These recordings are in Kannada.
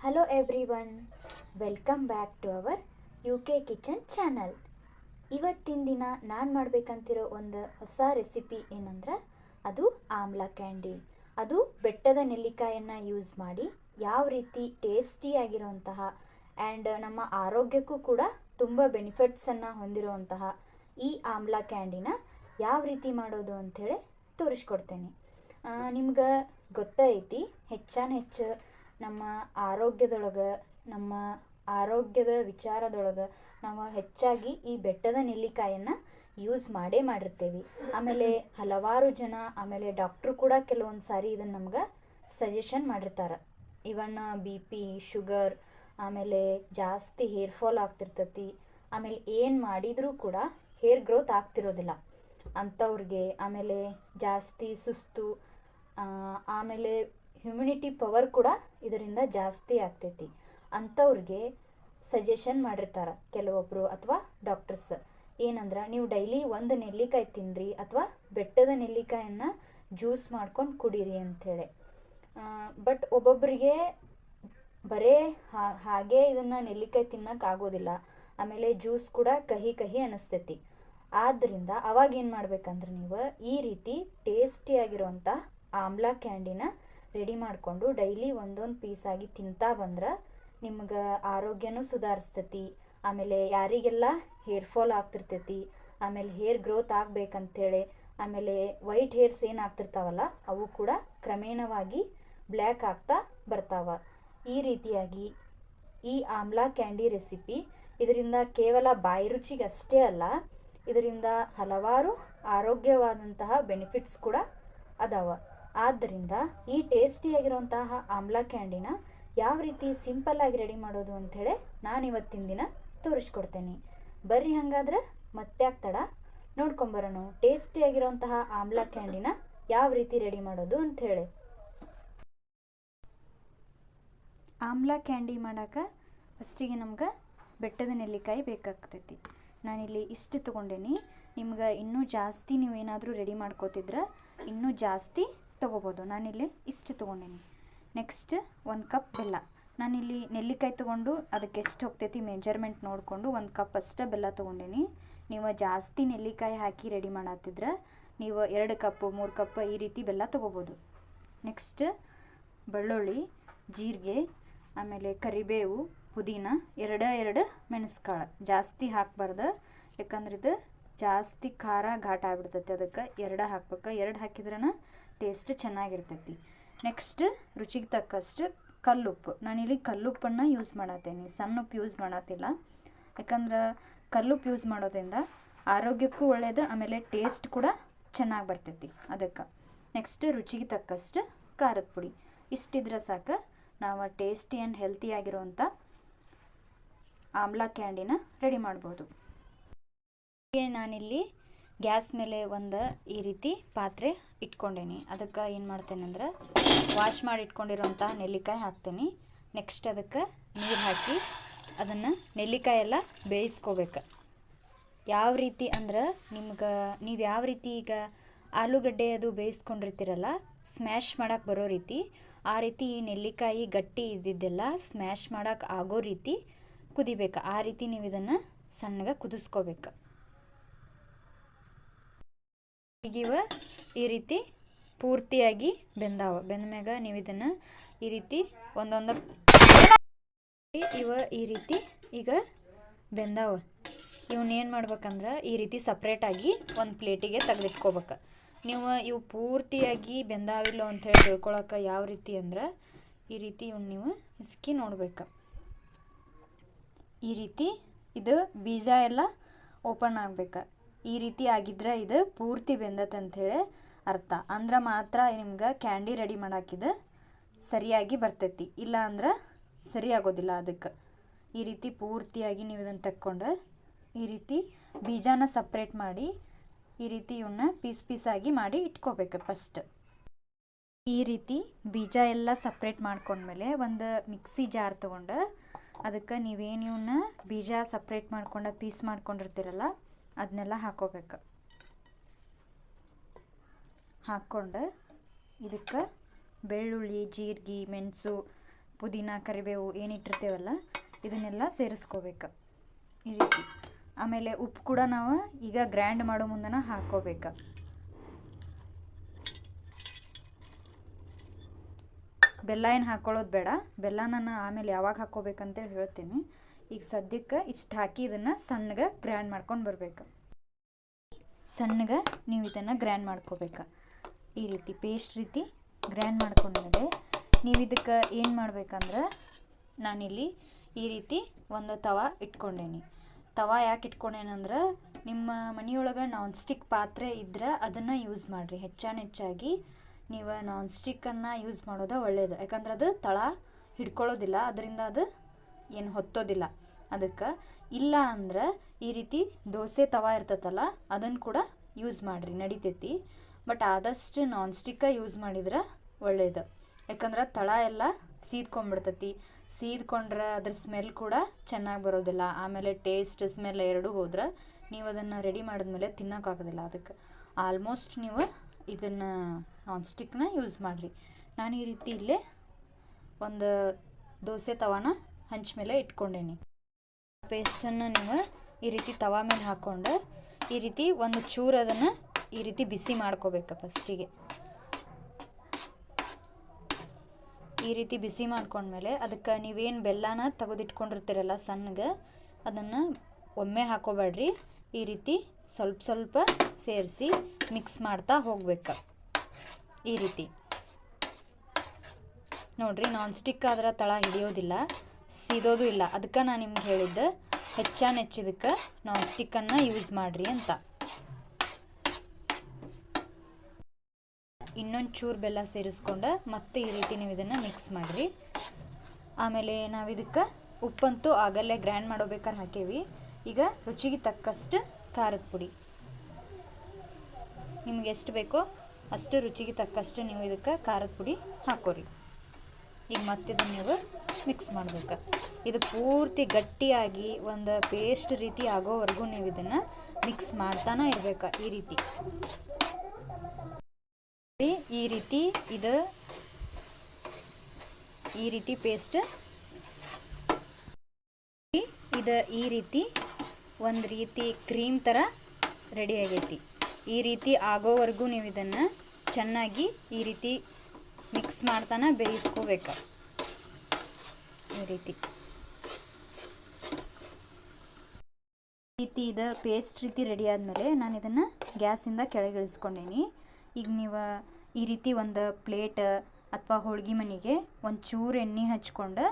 Hello everyone, welcome back to our UK kitchen channel. ಇವತ್ತಿನ ದಿನ ನಾನು ಮಾಡಬೇಕಂತಿರೋ ಒಂದು ಹೊಸ ರೆಸಿಪಿ ಏನಂದ್ರೆ ಅದು ಆಮ್ಲ ಕ್ಯಾಂಡಿ. ಅದು ಬೆಟ್ಟದ ನೆಲ್ಲಿಕಾಯನ್ನು ಯೂಸ್ ಮಾಡಿ ಯಾವ ರೀತಿ ಟೇಸ್ಟಿಯಾಗಿರುವಂತಹ ಆ್ಯಂಡ್ ನಮ್ಮ ಆರೋಗ್ಯಕ್ಕೂ ಕೂಡ ತುಂಬ ಬೆನಿಫಿಟ್ಸನ್ನು ಹೊಂದಿರುವಂತಹ ಈ ಆಮ್ಲ ಕ್ಯಾಂಡಿನ ಯಾವ ರೀತಿ ಮಾಡೋದು ಅಂಥೇಳಿ ತೋರಿಸ್ಕೊಡ್ತೇನೆ. ನಿಮ್ಗೆ ಗೊತ್ತೈತಿ, ಹೆಚ್ಚು ನಮ್ಮ ಆರೋಗ್ಯದೊಳಗೆ, ನಮ್ಮ ಆರೋಗ್ಯದ ವಿಚಾರದೊಳಗೆ ನಾವು ಹೆಚ್ಚಾಗಿ ಈ ಬೆಟ್ಟದ ನೆಲ್ಲಿಕಾಯನ್ನು ಯೂಸ್ ಮಾಡಿರ್ತೇವೆ. ಆಮೇಲೆ ಹಲವಾರು ಜನ, ಆಮೇಲೆ ಡಾಕ್ಟ್ರು ಕೂಡ ಕೆಲವೊಂದು ಸಾರಿ ಇದನ್ನು ನಮ್ಗೆ ಸಜೆಷನ್ ಮಾಡಿರ್ತಾರೆ. ಇವನ್ BP, ಶುಗರ್, ಆಮೇಲೆ ಜಾಸ್ತಿ ಹೇರ್ ಫಾಲ್ ಆಗ್ತಿರ್ತೈತಿ, ಆಮೇಲೆ ಏನು ಮಾಡಿದರೂ ಕೂಡ ಹೇರ್ ಗ್ರೋತ್ ಆಗ್ತಿರೋದಿಲ್ಲ ಅಂಥವ್ರಿಗೆ, ಆಮೇಲೆ ಜಾಸ್ತಿ ಸುಸ್ತು, ಆಮೇಲೆ ಹ್ಯುಮಿನಿಟಿ ಪವರ್ ಕೂಡ ಇದರಿಂದ ಜಾಸ್ತಿ ಆಗ್ತೈತಿ ಅಂಥವ್ರಿಗೆ ಸಜೆಷನ್ ಮಾಡಿರ್ತಾರೆ ಕೆಲವೊಬ್ಬರು ಅಥವಾ ಡಾಕ್ಟರ್ಸ್. ಏನಂದ್ರೆ, ನೀವು ಡೈಲಿ ಒಂದು ನೆಲ್ಲಿಕಾಯಿ ತಿನ್ನಿರಿ ಅಥವಾ ಬೆಟ್ಟದ ನೆಲ್ಲಿಕಾಯನ್ನು ಜ್ಯೂಸ್ ಮಾಡ್ಕೊಂಡು ಕುಡೀರಿ ಅಂಥೇಳಿ. ಬಟ್ ಒಬ್ಬೊಬ್ಬರಿಗೆ ಬರೇ ಹಾಗೆ ಇದನ್ನು ನೆಲ್ಲಿಕಾಯಿ ತಿನ್ನೋಕೆ ಆಗೋದಿಲ್ಲ, ಆಮೇಲೆ ಜ್ಯೂಸ್ ಕೂಡ ಕಹಿ ಅನ್ನಿಸ್ತೈತಿ. ಆದ್ದರಿಂದ ಅವಾಗ ಏನು ಮಾಡ್ಬೇಕಂದ್ರೆ, ನೀವು ಈ ರೀತಿ ಟೇಸ್ಟಿಯಾಗಿರುವಂಥ ಆಮ್ಲ ಕ್ಯಾಂಡಿನ ರೆಡಿ ಮಾಡಿಕೊಂಡು ಡೈಲಿ ಒಂದೊಂದು ಪೀಸಾಗಿ ತಿಂತಾ ಬಂದ್ರೆ ನಿಮ್ಗೆ ಆರೋಗ್ಯನೂ ಸುಧಾರಿಸ್ತೈತಿ. ಆಮೇಲೆ ಯಾರಿಗೆಲ್ಲ ಹೇರ್ ಫಾಲ್ ಆಗ್ತಿರ್ತೈತಿ, ಆಮೇಲೆ ಹೇರ್ ಗ್ರೋತ್ ಆಗಬೇಕಂತೇಳಿ, ಆಮೇಲೆ ವೈಟ್ ಹೇರ್ಸ್ ಏನು ಆಗ್ತಿರ್ತಾವಲ್ಲ ಅವು ಕೂಡ ಕ್ರಮೇಣವಾಗಿ ಬ್ಲ್ಯಾಕ್ ಆಗ್ತಾ ಬರ್ತಾವ. ಈ ರೀತಿಯಾಗಿ ಈ ಆಮ್ಲ ಕ್ಯಾಂಡಿ ರೆಸಿಪಿ ಇದರಿಂದ ಕೇವಲ ಬಾಯಿ ರುಚಿಗೆ ಅಷ್ಟೇ ಅಲ್ಲ, ಇದರಿಂದ ಹಲವಾರು ಆರೋಗ್ಯವಾದಂತಹ ಬೆನಿಫಿಟ್ಸ್ ಕೂಡ ಅದಾವ. ಆದ್ದರಿಂದ ಈ ಟೇಸ್ಟಿಯಾಗಿರುವಂತಹ ಆಮ್ಲ ಕ್ಯಾಂಡಿನ ಯಾವ ರೀತಿ ಸಿಂಪಲ್ಲಾಗಿ ರೆಡಿ ಮಾಡೋದು ಅಂಥೇಳಿ ನಾನು ಇವತ್ತಿನ ದಿನ ತೋರಿಸ್ಕೊಡ್ತೇನೆ. ಬರ್ರಿ, ಹಾಗಾದ್ರೆ ಮತ್ತೆ ತಡ ನೋಡ್ಕೊಂಬರೋಣ ಟೇಸ್ಟಿಯಾಗಿರುವಂತಹ ಆಮ್ಲ ಕ್ಯಾಂಡಿನ ಯಾವ ರೀತಿ ರೆಡಿ ಮಾಡೋದು ಅಂಥೇಳಿ. ಆಮ್ಲ ಕ್ಯಾಂಡಿ ಮಾಡೋಕೆ ಫಸ್ಟಿಗೆ ನಮ್ಗೆ ಬೆಟ್ಟದ ನೆಲ್ಲಿಕಾಯಿ ಬೇಕಾಗ್ತೈತಿ. ನಾನಿಲ್ಲಿ ಇಷ್ಟು ತೊಗೊಂಡೇನಿ. ನಿಮ್ಗೆ ಇನ್ನೂ ಜಾಸ್ತಿ ನೀವು ಏನಾದರೂ ರೆಡಿ ಮಾಡ್ಕೋತಿದ್ರೆ ಇನ್ನೂ ಜಾಸ್ತಿ ತೊಗೋಬೋದು. ನಾನಿಲ್ಲಿ ಇಷ್ಟು ತೊಗೊಂಡೇನಿ. ನೆಕ್ಸ್ಟ್ 1 ಕಪ್ ಬೆಲ್ಲ. ನಾನಿಲ್ಲಿ ನೆಲ್ಲಿಕಾಯಿ ತೊಗೊಂಡು ಅದಕ್ಕೆ ಎಷ್ಟು ಹೋಗ್ತೈತಿ ಮೆಜರ್ಮೆಂಟ್ ನೋಡಿಕೊಂಡು 1 ಕಪ್ ಅಷ್ಟೇ ಬೆಲ್ಲ ತೊಗೊಂಡೇನಿ. ನೀವು ಜಾಸ್ತಿ ನೆಲ್ಲಿಕಾಯಿ ಹಾಕಿ ರೆಡಿ ಮಾಡತ್ತಿದ್ರೆ ನೀವು 2 ಕಪ್ 3 ಕಪ್ ಈ ರೀತಿ ಬೆಲ್ಲ ತೊಗೋಬೋದು. ನೆಕ್ಸ್ಟ್ ಬೆಳ್ಳುಳ್ಳಿ, ಜೀರಿಗೆ, ಆಮೇಲೆ ಕರಿಬೇವು, ಪುದೀನ, 2 ಮೆಣಸ್ಕಾಳು. ಜಾಸ್ತಿ ಹಾಕಬಾರ್ದು, ಯಾಕಂದ್ರೆ ಇದು ಜಾಸ್ತಿ ಖಾರ ಘಾಟ ಆಗ್ಬಿಡ್ತೈತಿ. ಅದಕ್ಕೆ 2 ಹಾಕ್ಬೇಕು. 2 ಹಾಕಿದ್ರನ ಟೇಸ್ಟ್ ಚೆನ್ನಾಗಿರ್ತೈತಿ. ನೆಕ್ಸ್ಟ್ ರುಚಿಗೆ ತಕ್ಕಷ್ಟು ಕಲ್ಲುಪ್ಪು. ನಾನಿಲ್ಲಿ ಕಲ್ಲುಪ್ಪನ್ನು ಯೂಸ್ ಮಾಡತ್ತೇನೆ, ಸಣ್ಣ ಉಪ್ಪು ಯೂಸ್ ಮಾಡತ್ತಿಲ್ಲ. ಯಾಕಂದ್ರೆ ಕಲ್ಲುಪ್ಪು ಯೂಸ್ ಮಾಡೋದ್ರಿಂದ ಆರೋಗ್ಯಕ್ಕೂ ಒಳ್ಳೆಯದು, ಆಮೇಲೆ ಟೇಸ್ಟ್ ಕೂಡ ಚೆನ್ನಾಗಿ ಬರ್ತೈತಿ ಅದಕ್ಕೆ. ನೆಕ್ಸ್ಟ್ ರುಚಿಗೆ ತಕ್ಕಷ್ಟು ಖಾರದ ಪುಡಿ. ಇಷ್ಟಿದ್ರೆ ಸಾಕು, ನಾವು ಟೇಸ್ಟಿ ಆ್ಯಂಡ್ ಹೆಲ್ತಿಯಾಗಿರುವಂಥ ಆಮ್ಲ ಕ್ಯಾಂಡಿನ ರೆಡಿ ಮಾಡ್ಬೋದು. ನಾನಿಲ್ಲಿ ಗ್ಯಾಸ್ ಮೇಲೆ ಒಂದು ಈ ರೀತಿ ಪಾತ್ರೆ ಇಟ್ಕೊಂಡೇನಿ. ಅದಕ್ಕೆ ಏನು ಮಾಡ್ತೇನೆ ಅಂದ್ರೆ, ವಾಶ್ ಮಾಡಿ ಇಟ್ಕೊಂಡಿರೋಂಥ ನೆಲ್ಲಿಕಾಯಿ ಹಾಕ್ತೇನೆ. ನೆಕ್ಸ್ಟ್ ಅದಕ್ಕೆ ನೀರು ಹಾಕಿ ಅದನ್ನು ನೆಲ್ಲಿಕಾಯಿ ಎಲ್ಲ ಬೇಯಿಸ್ಕೋಬೇಕು. ಯಾವ ರೀತಿ ಅಂದ್ರೆ, ನೀವು ಯಾವ ರೀತಿ ಈಗ ಆಲೂಗಡ್ಡೆ ಅದು ಬೇಯಿಸ್ಕೊಂಡಿರ್ತೀರಲ್ಲ, ಸ್ಮ್ಯಾಶ್ ಮಾಡೋಕ್ಕೆ ಬರೋ ರೀತಿ, ಆ ರೀತಿ ಈ ನೆಲ್ಲಿಕಾಯಿ ಗಟ್ಟಿ ಇದ್ದಿದ್ದೆಲ್ಲ ಸ್ಮ್ಯಾಶ್ ಮಾಡೋಕ್ಕೆ ಆಗೋ ರೀತಿ ಕುದಿಬೇಕು. ಆ ರೀತಿ ನೀವು ಇದನ್ನು ಸಣ್ಣಗೆ ಕುದಿಸ್ಕೋಬೇಕು. ಈಗ ಈ ರೀತಿ ಪೂರ್ತಿಯಾಗಿ ಬೆಂದ್ಮ್ಯಾಗ ನೀವು ಇದನ್ನು ಈ ರೀತಿ ಒಂದೊಂದು ಈ ರೀತಿ ಈಗ ಬೆಂದಾವ. ಇವನ್ನೇನು ಮಾಡ್ಬೇಕಂದ್ರೆ, ಈ ರೀತಿ ಸಪ್ರೇಟಾಗಿ ಒಂದು ಪ್ಲೇಟಿಗೆ ತೆಗೆದಿಟ್ಕೋಬೇಕು. ಇವು ಪೂರ್ತಿಯಾಗಿ ಬೆಂದಾವಿಲ್ಲ ಅಂಥೇಳಿ ತಿಳ್ಕೊಳಕ್ಕೆ ಯಾವ ರೀತಿ ಅಂದ್ರೆ, ಈ ರೀತಿ ಇವ್ನು ನೀವು ಹಿಸ್ಕಿ ನೋಡ್ಬೇಕು. ಈ ರೀತಿ ಇದು ಬೀಜ ಎಲ್ಲ ಓಪನ್ ಆಗ್ಬೇಕು. ಈ ರೀತಿ ಆಗಿದ್ರೆ ಇದು ಪೂರ್ತಿ ಬೆಂದತೆ ಅಂಥೇಳಿ ಅರ್ಥ. ಅಂದ್ರೆ ಮಾತ್ರ ನಿಮ್ಗೆ ಕ್ಯಾಂಡಿ ರೆಡಿ ಮಾಡಾಕಿದ್ದು ಸರಿಯಾಗಿ ಬರ್ತೈತಿ, ಇಲ್ಲ ಅಂದ್ರೆ ಸರಿ ಆಗೋದಿಲ್ಲ. ಅದಕ್ಕೆ ಈ ರೀತಿ ಪೂರ್ತಿಯಾಗಿ ನೀವು ಇದನ್ನು ತಕ್ಕೊಂಡು ಈ ರೀತಿ ಬೀಜನ ಸಪ್ರೇಟ್ ಮಾಡಿ ಈ ರೀತಿ ಇವನ್ನ ಪೀಸಾಗಿ ಮಾಡಿ ಇಟ್ಕೋಬೇಕು. ಫಸ್ಟ್ ಈ ರೀತಿ ಬೀಜ ಎಲ್ಲ ಸಪ್ರೇಟ್ ಮಾಡ್ಕೊಂಡ್ಮೇಲೆ ಒಂದು ಮಿಕ್ಸಿ ಜಾರ್ ತೊಗೊಂಡು ಅದಕ್ಕೆ ನೀವೇನು ಇವನ್ನ ಬೀಜ ಸಪ್ರೇಟ್ ಮಾಡ್ಕೊಂಡು ಪೀಸ್ ಮಾಡ್ಕೊಂಡಿರ್ತೀರಲ್ಲ ಅದನ್ನೆಲ್ಲ ಹಾಕೋಬೇಕು. ಹಾಕ್ಕೊಂಡು ಇದಕ್ಕೆ ಬೆಳ್ಳುಳ್ಳಿ, ಜೀರಿಗೆ, ಮೆಣಸು, ಪುದೀನ ಕರಿಬೇವು ಏನಿಟ್ಟಿರ್ತೇವಲ್ಲ ಇದನ್ನೆಲ್ಲ ಸೇರಿಸ್ಕೋಬೇಕು ಈ ರೀತಿ. ಆಮೇಲೆ ಉಪ್ಪು ಕೂಡ ನಾವು ಈಗ ಗ್ರ್ಯಾಂಡ್ ಮಾಡೋ ಮುಂದನ ಹಾಕ್ಕೋಬೇಕು. ಬೆಲ್ಲ ಏನು ಹಾಕ್ಕೊಳ್ಳೋದು ಬೇಡ, ಬೆಲ್ಲ ನಾನು ಆಮೇಲೆ ಯಾವಾಗ ಹಾಕ್ಕೋಬೇಕಂತೇಳಿ ಹೇಳ್ತೀನಿ. ಈಗ ಸದ್ಯಕ್ಕೆ ಇಷ್ಟು ಹಾಕಿ ಇದನ್ನು ಸಣ್ಣಗೆ ಗ್ರ್ಯಾಂಡ್ ಮಾಡ್ಕೊಂಡು ಬರಬೇಕು. ಸಣ್ಣಗೆ ನೀವು ಇದನ್ನು ಗ್ರ್ಯಾಂಡ್ ಮಾಡ್ಕೋಬೇಕು. ಈ ರೀತಿ ಪೇಸ್ಟ್ ರೀತಿ ಗ್ರ್ಯಾಂಡ್ ಮಾಡ್ಕೊಂಡ್ಮೇಲೆ ನೀವು ಇದಕ್ಕೆ ಏನು ಮಾಡ್ಬೇಕಂದ್ರೆ, ನಾನಿಲ್ಲಿ ಈ ರೀತಿ ಒಂದು ತವಾ ಇಟ್ಕೊಂಡೇನಿ. ತವಾ ಯಾಕೆ ಇಟ್ಕೊಂಡೇನಂದ್ರೆ, ನಿಮ್ಮ ಮನೆಯೊಳಗೆ ನಾನ್ ಸ್ಟಿಕ್ ಪಾತ್ರೆ ಇದ್ರೆ ಅದನ್ನು ಯೂಸ್ ಮಾಡಿರಿ. ಹೆಚ್ಚಾಗಿ ನೀವು ನಾನ್ ಸ್ಟಿಕ್ಕನ್ನು ಯೂಸ್ ಮಾಡೋದು ಒಳ್ಳೆಯದು. ಯಾಕಂದ್ರೆ ಅದು ತಳ ಹಿಡ್ಕೊಳ್ಳೋದಿಲ್ಲ, ಅದರಿಂದ ಅದು ಏನು ಹೊತ್ತೋದಿಲ್ಲ. ಅದಕ್ಕೆ ಇಲ್ಲ ಅಂದ್ರೆ ಈ ರೀತಿ ದೋಸೆ ತವಾ ಇರ್ತೈತಲ್ಲ ಅದನ್ನು ಕೂಡ ಯೂಸ್ ಮಾಡಿರಿ, ನಡಿತೈತಿ. ಬಟ್ ಆದಷ್ಟು ನಾನ್ ಸ್ಟಿಕ್ಕ ಯೂಸ್ ಮಾಡಿದ್ರೆ ಒಳ್ಳೆಯದು. ಯಾಕಂದ್ರೆ ತಳ ಎಲ್ಲ ಸೀದ್ಕೊಂಡ್ಬಿಡ್ತೈತಿ. ಸೀದ್ಕೊಂಡ್ರೆ ಅದ್ರ ಸ್ಮೆಲ್ ಕೂಡ ಚೆನ್ನಾಗಿ ಬರೋದಿಲ್ಲ. ಆಮೇಲೆ ಟೇಸ್ಟ್ ಸ್ಮೆಲ್ ಎರಡೂ ಹೋದ್ರೆ ನೀವು ಅದನ್ನು ರೆಡಿ ಮಾಡಿದ್ಮೇಲೆ ತಿನ್ನೋಕ್ಕಾಗೋದಿಲ್ಲ. ಅದಕ್ಕೆ ಆಲ್ಮೋಸ್ಟ್ ನೀವು ಇದನ್ನು ನಾನ್ ಸ್ಟಿಕ್ನ ಯೂಸ್ ಮಾಡಿರಿ. ನಾನು ಈ ರೀತಿ ಇಲ್ಲೇ ಒಂದು ದೋಸೆ ತವಾನ ಹಂಚ ಮೇಲೆ ಇಟ್ಕೊಂಡೇನಿ. ಪೇಸ್ಟನ್ನು ನೀವು ಈ ರೀತಿ ತವಾ ಮೇಲೆ ಹಾಕ್ಕೊಂಡು ಈ ರೀತಿ ಒಂದು ಚೂರು ಅದನ್ನು ಈ ರೀತಿ ಬಿಸಿ ಮಾಡ್ಕೋಬೇಕು. ಫಸ್ಟಿಗೆ ಈ ರೀತಿ ಬಿಸಿ ಮಾಡ್ಕೊಂಡ್ಮೇಲೆ ಅದಕ್ಕೆ ನೀವೇನು ಬೆಲ್ಲನ ತೆಗೆದಿಟ್ಕೊಂಡಿರ್ತೀರಲ್ಲ ಸಣ್ಣಗೆ, ಅದನ್ನು ಒಮ್ಮೆ ಹಾಕೋಬೇಡ್ರಿ. ಈ ರೀತಿ ಸ್ವಲ್ಪ ಸ್ವಲ್ಪ ಸೇರಿಸಿ ಮಿಕ್ಸ್ ಮಾಡ್ತಾ ಹೋಗ್ಬೇಕು. ಈ ರೀತಿ ನೋಡಿರಿ, ನಾನ್ ಸ್ಟಿಕ್ ಆದ್ರೆ ತಳ ಹಿಡಿಯೋದಿಲ್ಲ, ಸೀದೋದು ಇಲ್ಲ. ಅದಕ್ಕೆ ನಾನು ನಿಮ್ಗೆ ಹೇಳಿದ್ದೆ ಹೆಚ್ಚಿದಕ್ಕೆ ನಾನ್ ಸ್ಟಿಕ್ಕನ್ನು ಯೂಸ್ ಮಾಡಿರಿ ಅಂತ. ಇನ್ನೊಂದು ಚೂರು ಬೆಲ್ಲ ಸೇರಿಸ್ಕೊಂಡು ಮತ್ತೆ ಈ ರೀತಿ ನೀವು ಇದನ್ನು ಮಿಕ್ಸ್ ಮಾಡಿರಿ. ಆಮೇಲೆ ನಾವು ಇದಕ್ಕೆ ಉಪ್ಪಂತೂ ಆಗಲ್ಲೇ ಗ್ರ್ಯಾಂಡ್ ಮಾಡೋಬೇಕಾದ್ರೆ ಹಾಕೇವಿ. ಈಗ ರುಚಿಗೆ ತಕ್ಕಷ್ಟು ಖಾರದ ಪುಡಿ, ನಿಮ್ಗೆ ಎಷ್ಟು ಬೇಕೋ ಅಷ್ಟು ರುಚಿಗೆ ತಕ್ಕಷ್ಟು ನೀವು ಇದಕ್ಕೆ ಖಾರದ ಪುಡಿ ಹಾಕೋರಿ. ಈಗ ಮತ್ತೆ ಇದನ್ನು ನೀವು ಮಿಕ್ಸ್ ಮಾಡಬೇಕು. ಇದು ಪೂರ್ತಿ ಗಟ್ಟಿಯಾಗಿ ಒಂದು ಪೇಸ್ಟ್ ರೀತಿ ಆಗೋವರೆಗೂ ನೀವು ಇದನ್ನು ಮಿಕ್ಸ್ ಮಾಡ್ತಾನೆ ಇರಬೇಕು. ಈ ರೀತಿ ಪೇಸ್ಟ್ ಇದು ಈ ರೀತಿ ಒಂದು ರೀತಿ ಕ್ರೀಮ್ ಥರ ರೆಡಿ ಆಗೈತಿ. ಈ ರೀತಿ ಆಗೋವರೆಗೂ ನೀವು ಇದನ್ನು ಚೆನ್ನಾಗಿ ಈ ರೀತಿ ಮಿಕ್ಸ್ ಮಾಡ್ತಾನೆ ಬೇಯಿಸ್ಕೋಬೇಕು. ಈ ರೀತಿ ಇದು ಪೇಸ್ಟ್ ರೀತಿ ರೆಡಿ ಆದಮೇಲೆ ನಾನು ಇದನ್ನು ಗ್ಯಾಸಿಂದ ಕೆಳಗೆ ಇಳಿಸ್ಕೊಂಡೀನಿ. ಈಗ ನೀವು ಈ ರೀತಿ ಒಂದು ಪ್ಲೇಟ್ ಅಥವಾ ಹೋಳ್ಗೆ ಮನೆಗೆ ಒಂದು ಚೂರು ಎಣ್ಣೆ ಹಚ್ಕೊಂಡು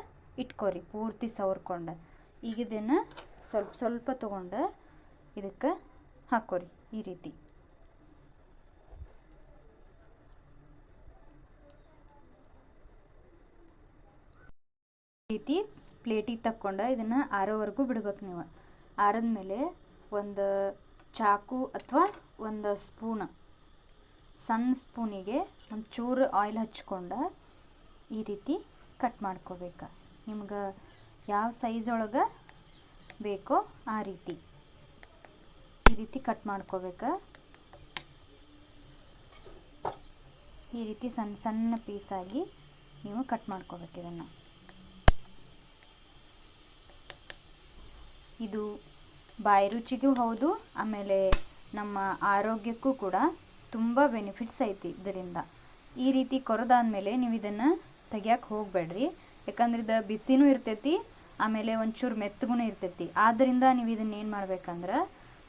ಇಟ್ಕೋರಿ, ಪೂರ್ತಿ ಸವರ್ಕೊಂಡು. ಈಗ ಇದನ್ನು ಸ್ವಲ್ಪ ಸ್ವಲ್ಪ ತೊಗೊಂಡು ಇದಕ್ಕೆ ಹಾಕೋರಿ. ಈ ರೀತಿ ಪ್ಲೇಟಿಗೆ ತಕ್ಕೊಂಡು ಇದನ್ನು ಆರೋವರೆಗೂ ಬಿಡ್ಬೇಕು. ನೀವು ಆರಿದ್ಮೇಲೆ ಒಂದು ಚಾಕು ಅಥವಾ ಒಂದು ಸ್ಪೂನ್, ಸಣ್ಣ ಸ್ಪೂನಿಗೆ ಒಂದು ಚೂರು ಆಯಿಲ್ ಹಚ್ಕೊಂಡು ಈ ರೀತಿ ಕಟ್ ಮಾಡ್ಕೋಬೇಕು. ನಿಮ್ಗೆ ಯಾವ ಸೈಜ್ ಒಳಗೆ ಬೇಕೋ ಆ ರೀತಿ ಈ ರೀತಿ ಕಟ್ ಮಾಡ್ಕೋಬೇಕು. ಈ ರೀತಿ ಸಣ್ಣ ಸಣ್ಣ ಪೀಸಾಗಿ ನೀವು ಕಟ್ ಮಾಡ್ಕೋಬೇಕು. ಇದನ್ನು ಇದು ಬಾಯಿ ರುಚಿಗೂ ಹೌದು, ಆಮೇಲೆ ನಮ್ಮ ಆರೋಗ್ಯಕ್ಕೂ ಕೂಡ ತುಂಬ ಬೆನಿಫಿಟ್ಸ್ ಐತಿ ಇದರಿಂದ. ಈ ರೀತಿ ಕೊರೆದಾದ್ಮೇಲೆ ನೀವು ಇದನ್ನು ತೆಗಿಯೋಕೆ ಹೋಗಬೇಡ್ರಿ, ಯಾಕಂದ್ರೆ ಇದು ಬಿಸಿನೂ ಇರ್ತೈತಿ, ಆಮೇಲೆ ಒಂಚೂರು ಮೆತ್ತಗೂ ಇರ್ತೈತಿ. ಆದ್ದರಿಂದ ನೀವು ಇದನ್ನು ಏನು ಮಾಡ್ಬೇಕಂದ್ರೆ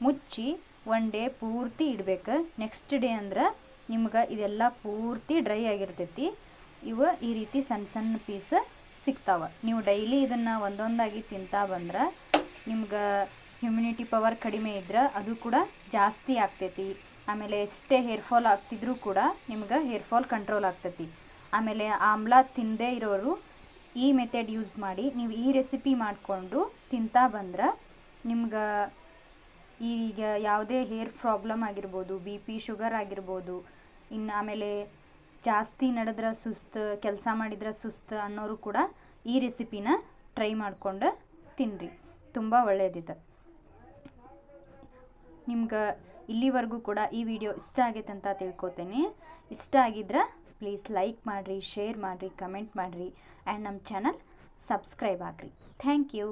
ಮುಚ್ಚಿ ಒನ್ ಡೇ ಪೂರ್ತಿ ಇಡಬೇಕು. ನೆಕ್ಸ್ಟ್ ಡೇ ಅಂದ್ರೆ ನಿಮ್ಗೆ ಇದೆಲ್ಲ ಪೂರ್ತಿ ಡ್ರೈ ಆಗಿರ್ತೈತಿ. ಇವು ಈ ರೀತಿ ಸಣ್ಣ ಸಣ್ಣ ಪೀಸ್ ಸಿಗ್ತಾವೆ. ನೀವು ಡೈಲಿ ಇದನ್ನು ಒಂದೊಂದಾಗಿ ತಿಂತಾ ಬಂದ್ರೆ ನಿಮ್ಗೆ ಇಮ್ಯುನಿಟಿ ಪವರ್ ಕಡಿಮೆ ಇದ್ರೆ ಅದು ಕೂಡ ಜಾಸ್ತಿ ಆಗ್ತೈತಿ. ಆಮೇಲೆ ಎಷ್ಟೇ ಹೇರ್ ಫಾಲ್ ಆಗ್ತಿದ್ರೂ ಕೂಡ ನಿಮ್ಗೆ ಹೇರ್ ಫಾಲ್ ಕಂಟ್ರೋಲ್ ಆಗ್ತೈತಿ. ಆಮೇಲೆ ಆಮ್ಲ ತಿನ್ನದೇ ಇರೋರು ಈ ಮೆಥಡ್ ಯೂಸ್ ಮಾಡಿ ನೀವು ಈ ರೆಸಿಪಿ ಮಾಡಿಕೊಂಡು ತಿಂತಾ ಬಂದ್ರೆ ನಿಮ್ಗೆ ಈಗ ಯಾವುದೇ ಹೇರ್ ಪ್ರಾಬ್ಲಮ್ ಆಗಿರ್ಬೋದು, BP ಶುಗರ್ ಆಗಿರ್ಬೋದು, ಇನ್ನು ಆಮೇಲೆ ಜಾಸ್ತಿ ನಡೆದ್ರೆ ಸುಸ್ತು, ಕೆಲಸ ಮಾಡಿದ್ರೆ ಸುಸ್ತು ಅನ್ನೋರು ಕೂಡ ಈ ರೆಸಿಪಿನ ಟ್ರೈ ಮಾಡಿಕೊಂಡು ತಿನ್ನಿರಿ, ತುಂಬ ಒಳ್ಳೆಯದಿದೆ. ನಿಮ್ಗೆ ಇಲ್ಲಿವರೆಗೂ ಕೂಡ ಈ ವಿಡಿಯೋ ಇಷ್ಟ ಆಗೈತೆ ಅಂತ ತಿಳ್ಕೊತೀನಿ. ಇಷ್ಟ ಆಗಿದ್ರೆ ಪ್ಲೀಸ್ ಲೈಕ್ ಮಾಡಿರಿ, ಶೇರ್ ಮಾಡಿರಿ, ಕಮೆಂಟ್ ಮಾಡಿರಿ ಆ್ಯಂಡ್ ನಮ್ಮ ಚಾನಲ್ ಸಬ್ಸ್ಕ್ರೈಬ್ ಆಗಿರಿ. Thank you.